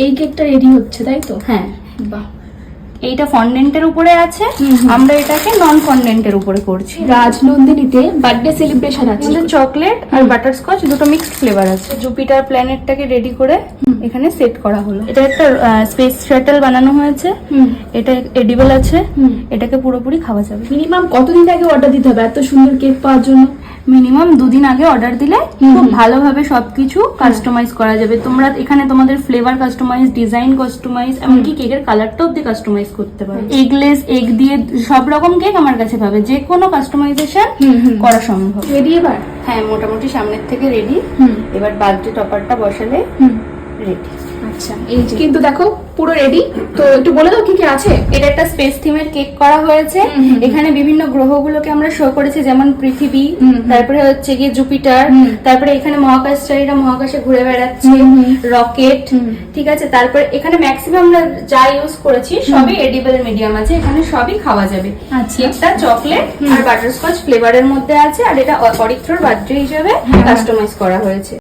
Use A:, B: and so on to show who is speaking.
A: এই কেকটা রেডি হচ্ছে তাই তো?
B: হ্যাঁ,
A: বাহ,
B: এইটা ফন্ডেন্টের উপরে আছে, আমরা এটাকে নন ফন্ডেন্টের উপরে করছি।
A: রাজনন্দিনীতে বার্থডে সেলিব্রেশন আছে,
B: চকলেট আর বাটারস্কচ দুটো মিক্সড ফ্লেভার আছে। জুপিটার প্ল্যানেটটাকে রেডি করে এখানে সেট করা হলো। এটা একটা স্পেস শাটল বানানো হয়েছে, এটা এডিবল আছে, এটাকে পুরোপুরি খাওয়া যাবে।
A: মিনিমাম কতদিন আগে অর্ডার দিতে হবে এত সুন্দর কেক পাওয়ার জন্য?
B: মিনিমাম 2 দিন আগে অর্ডার দিলে খুব ভালোভাবে সবকিছু কাস্টমাইজ করা যাবে। তোমরা এখানে তোমাদের ফ্লেভার কাস্টমাইজ, ডিজাইন কাস্টমাইজ, এমনকি কেকের কালারটা অব্দি কাস্টমাইজ করতে পারো। এগলেস, এগ দিয়ে সব রকম কেক আমার কাছে পাবে, যে কোনো কাস্টমাইজেশন করা সম্ভব।
A: রেডি এবার?
B: হ্যাঁ, মোটামুটি সামনের থেকে রেডি। এবার বার্থডে টপারটা বসালে রেডি।
A: আচ্ছা, এই যে কিন্তু দেখো পুরো রেডি। তো একটু বলে দাও কি কি আছে।
B: এটা একটা স্পেস থিমের কেক করা হয়েছে। এখানে বিভিন্ন গ্রহগুলোকে আমরা শো করেছি, যেমন পৃথিবী, তারপরে হচ্ছে গিয়ে জুপিটার, তারপরে এখানে মহাকাশচারীরা মহাকাশে ঘুরে বেড়াচ্ছে, রকেট, ঠিক আছে। তারপরে এখানে ম্যাক্সিমাম আমরা যা ইউজ করেছি সবই এডিবল মিডিয়াম আছে, এখানে সবই খাওয়া যাবে। কেকটা চকলেট আর বাটারস্কচ ফ্লেভারের মধ্যে আছে, আর এটা অরিত্রর বার্থডে হিসেবে কাস্টমাইজ করা হয়েছে।